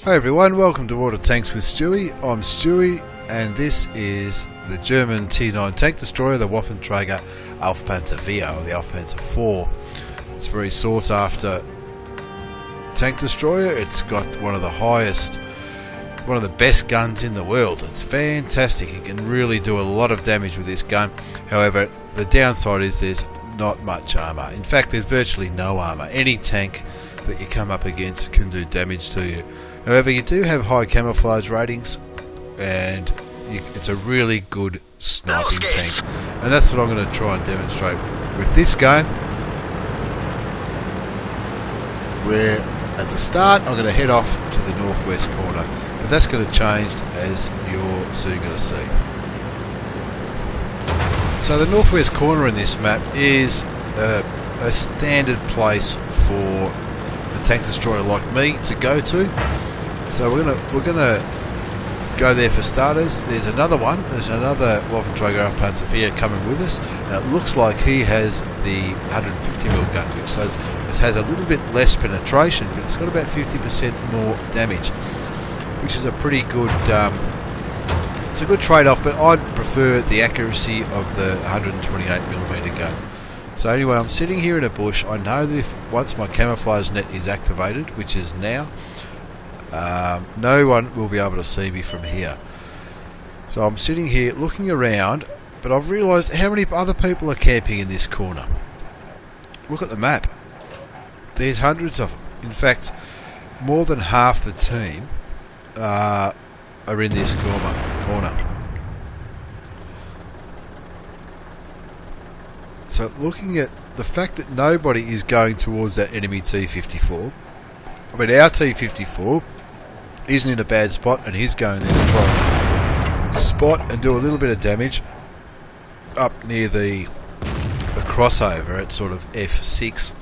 Hi everyone, welcome to Water Tanks with Stewie. I'm Stewie and this is the German T9 tank destroyer, the Waffentrager Auf Pz, or the Auf Pz 4. It's a very sought after tank destroyer. It's got one of the best guns in the world. It's fantastic. You can really do a lot of damage with this gun. However, the downside is there's not much armor. In fact, there's virtually no armor. Any tank that you come up against can do damage to you. However, you do have high camouflage ratings, and it's a really good sniping tank. And that's what I'm going to try and demonstrate with this game. Where at the start I'm going to head off to the northwest corner, but that's going to change as you're soon going to see. So the northwest corner in this map is a standard place for a tank destroyer like me to go to. So we're gonna go there for starters. There's another one. There's another Waffentrager Auf Pz here coming with us, and it looks like he has the 150mm gun, which it has a little bit less penetration, but it's got about 50% more damage, which is a pretty good. It's a good trade-off, but I'd prefer the accuracy of the 128mm gun. So anyway, I'm sitting here in a bush. I know that once my camouflage net is activated, which is now, no one will be able to see me from here. So I'm sitting here looking around, but I've realised how many other people are camping in this corner. Look at the map. There's hundreds of them. In fact, more than half the team are in this corner. So looking at the fact that nobody is going towards that enemy T-54, I mean our T-54 isn't in a bad spot, and he's going there to try and spot and do a little bit of damage up near the crossover at sort of F6,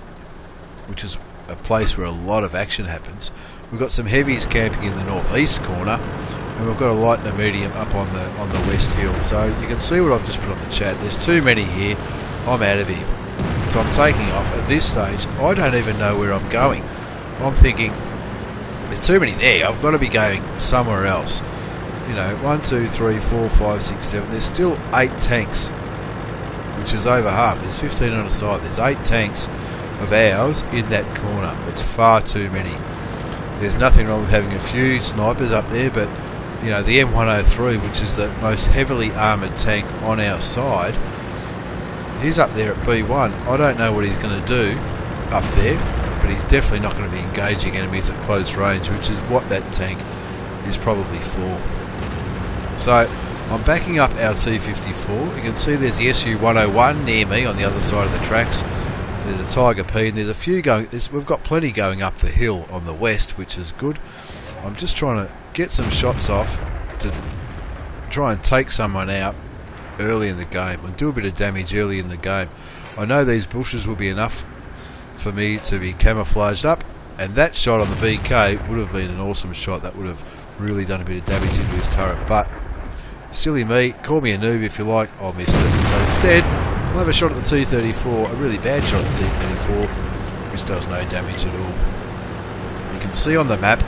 which is a place where a lot of action happens. We've got some heavies camping in the northeast corner, and we've got a light and a medium up on the west hill. So you can see what I've just put on the chat. There's too many here. I'm out of here. So I'm taking off. At this stage, I don't even know where I'm going. I'm thinking, there's too many there. I've got to be going somewhere else. You know, 1, 2, 3, 4, 5, 6, 7. There's still 8 tanks, which is over half. There's 15 on the side. There's 8 tanks of ours in that corner. It's far too many. There's nothing wrong with having a few snipers up there, but you know, the M103, which is the most heavily armoured tank on our side, he's up there at B1. I don't know what he's going to do up there, but he's definitely not going to be engaging enemies at close range, which is what that tank is probably for. So I'm backing up our T-54. You can see there's the SU-101 near me on the other side of the tracks. There's a Tiger P, and there's a few going. We've got plenty going up the hill on the west, which is good. I'm just trying to get some shots off to try and take someone out early in the game and do a bit of damage early in the game. I know these bushes will be enough for me to be camouflaged up, and that shot on the VK would have been an awesome shot. That would have really done a bit of damage into his turret, but silly me, call me a noob if you like, I missed it. So instead I'll have a shot at the T-34, a really bad shot at the T-34, which does no damage at all. You can see on the map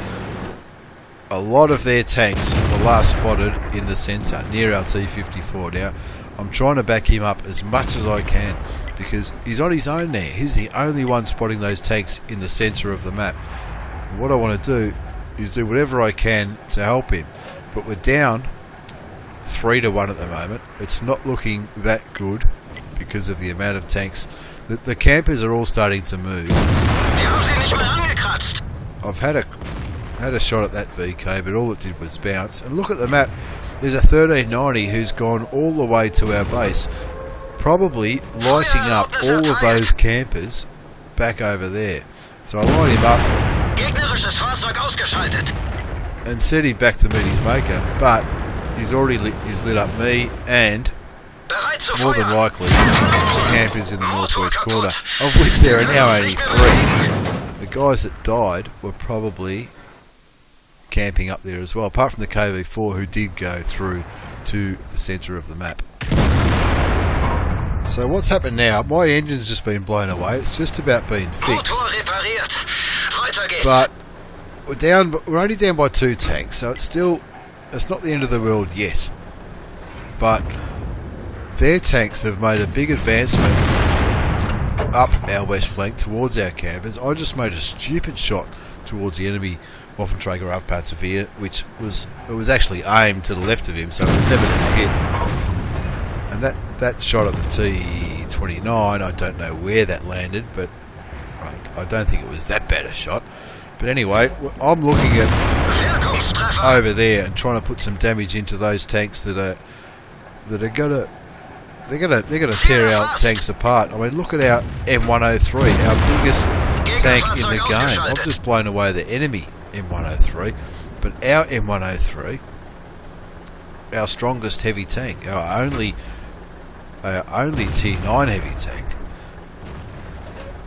a lot of their tanks were last spotted in the centre near our T-54. Now I'm trying to back him up as much as I can, because he's on his own there. He's the only one spotting those tanks in the centre of the map. What I want to do is do whatever I can to help him, but we're down 3-1 at the moment. It's not looking that good because of the amount of tanks. The campers are all starting to move. I've had a shot at that VK, but all it did was bounce. And look at the map. There's a 1390 who's gone all the way to our base, probably lighting up all of those campers back over there. So I light him up and send him back to meet his maker, but he's already lit up me, and more than likely the campers in the northwest corner, of which there are now only 3. The guys that died were probably camping up there as well, apart from the KV4 who did go through to the centre of the map. So what's happened now, my engine's just been blown away. It's just about been fixed, but We're only down by 2 tanks, so it's not the end of the world yet. But their tanks have made a big advancement up our west flank towards our campers. I just made a stupid shot towards the enemy Waffentrager Auf Pz, which was actually aimed to the left of him, so it was never going to hit. And that shot at the T29, I don't know where that landed, but I don't think it was that bad a shot. But anyway, I'm looking at over there and trying to put some damage into those tanks that are gonna tear our tanks apart. I mean, look at our M103, our biggest tank in the game. I've just blown away the enemy M103, but our M103, our strongest heavy tank, our only Tier 9 heavy tank,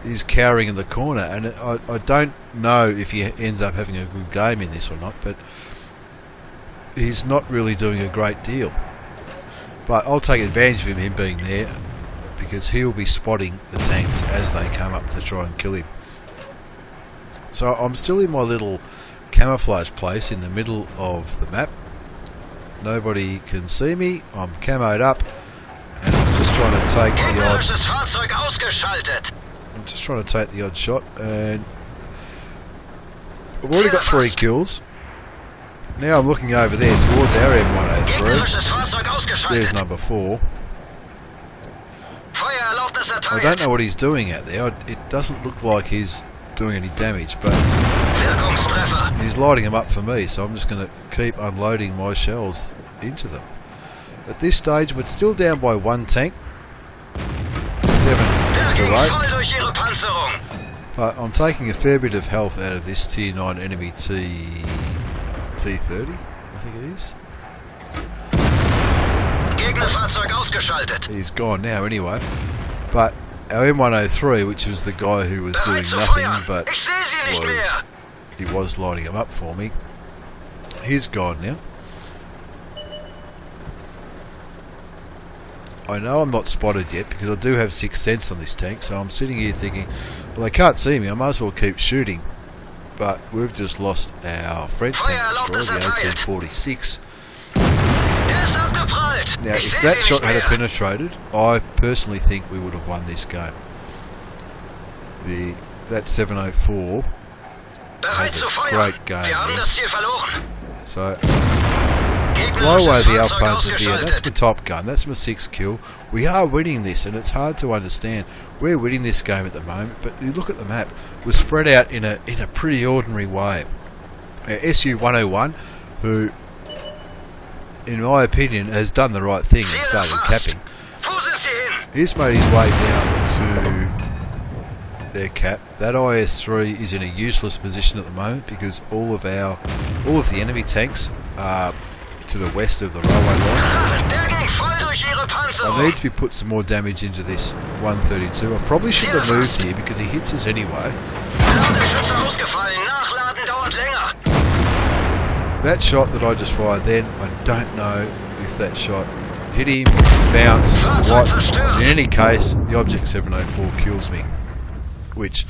is cowering in the corner, and I don't know if he ends up having a good game in this or not, but he's not really doing a great deal. But I'll take advantage of him being there, because he'll be spotting the tanks as they come up to try and kill him. So I'm still in my little camouflage place in the middle of the map. Nobody can see me. I'm camoed up, and I'm just trying to take the odd shot, and I've already got 3 kills. Now I'm looking over there towards our M103. There's number 4. I don't know what he's doing out there. It doesn't look like he's doing any damage, but he's lighting them up for me, so I'm just going to keep unloading my shells into them. At this stage, we're still down by 1 tank. 7 to 8. But I'm taking a fair bit of health out of this Tier 9 enemy T30, I think it is. He's gone now anyway. But our M103, which was the guy who was doing nothing, but he was lighting him up for me, he's gone now. I know I'm not spotted yet because I do have 6th sense on this tank, so I'm sitting here thinking, well, they can't see me, I might as well keep shooting. But we've just lost our French tank destroyer, the AC-46. Now, if that shot had penetrated, I personally think we would have won this game. That 704 has a great game. So, blow away the Auf Pz. That's my top gun. That's my 6th kill. We are winning this, and it's hard to understand. We're winning this game at the moment, but you look at the map. We're spread out in a pretty ordinary way. SU-101, who, in my opinion, has done the right thing and started capping. He's made his way down to their cap. That IS-3 is in a useless position at the moment because all of the enemy tanks are to the west of the railway line. I need to put some more damage into this 132. I probably shouldn't have moved here because he hits us anyway. That shot that I just fired then, I don't know if that shot hit him, bounced, or what. In any case, the Object 704 kills me. Which,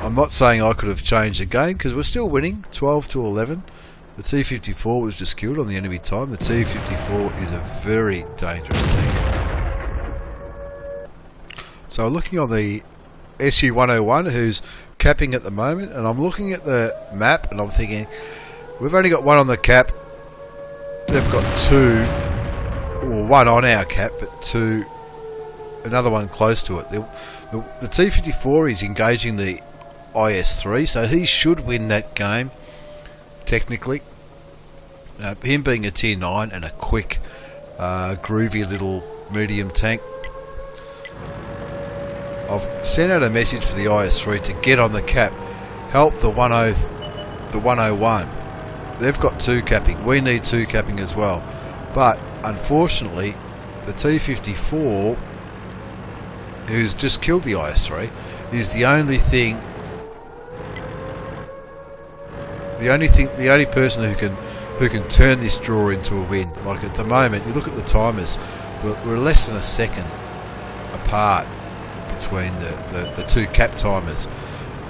I'm not saying I could have changed the game because we're still winning, 12-11. The T-54 was just killed on the enemy time. The T-54 is a very dangerous tank. So looking on the SU-101, who's capping at the moment, and I'm looking at the map and I'm thinking, we've only got 1 on the cap. They've got 2, or 1 on our cap, but 2, another one close to it. The T-54 is engaging the IS-3, so he should win that game. Technically, him being a Tier 9 and a quick, groovy little medium tank. I've sent out a message for the IS-3 to get on the cap, help the 101. They've got 2 capping. We need 2 capping as well. But unfortunately, the T-54, who's just killed the IS-3, is the only person who can turn this draw into a win. Like at the moment, you look at the timers, we're less than a second apart between the 2 cap timers,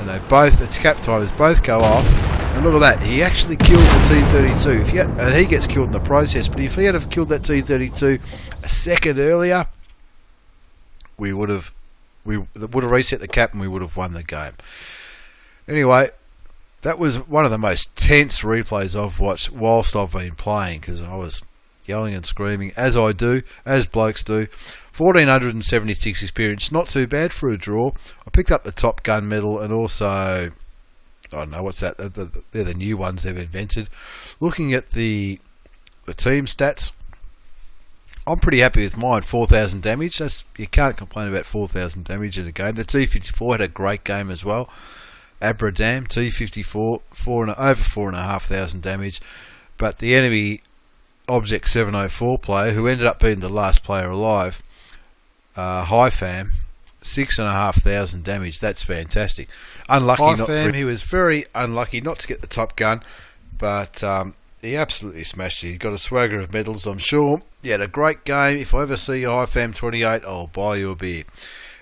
and they both, the cap timers both go off. And look at that, he actually kills the T32. And he gets killed in the process, but if he had have killed that T32 a second earlier, we would have reset the cap and we would have won the game. Anyway, that was one of the most tense replays I've watched whilst I've been playing, because I was yelling and screaming, as I do, as blokes do. 1476 experience, not too bad for a draw. I picked up the Top Gun medal, and also, I don't know what's that, they're the new ones they've invented. Looking at the team stats, I'm pretty happy with mine. 4,000 damage. You can't complain about 4,000 damage in a game. The T54 had a great game as well. Abradam, T54, over 4,500 damage. But the enemy Object 704 player, who ended up being the last player alive, HiFam, 6,500 damage. That's fantastic. Unlucky not for him. He was very unlucky not to get the Top Gun, but he absolutely smashed it. He's got a swagger of medals, I'm sure. He had a great game. If I ever see you HiFam 28, I'll buy you a beer.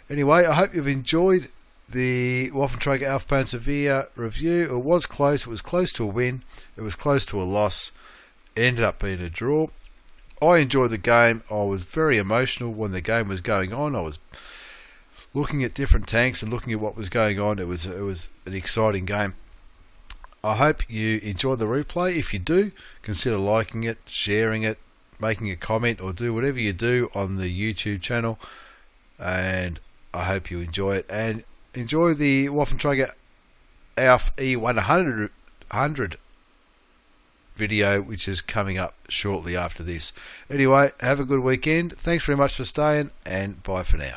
Anyway, I hope you've enjoyed the Waffentrager Auf Pz review. It was close. It was close to a win. It was close to a loss. It ended up being a draw. I enjoyed the game. I was very emotional when the game was going on. I was looking at different tanks and looking at what was going on. It was an exciting game. I hope you enjoyed the replay. If you do, consider liking it, sharing it, making a comment, or do whatever you do on the YouTube channel. And I hope you enjoy it, and enjoy the Waffentrager Auf E100 video, which is coming up shortly after this. Anyway, have a good weekend. Thanks very much for staying, and bye for now.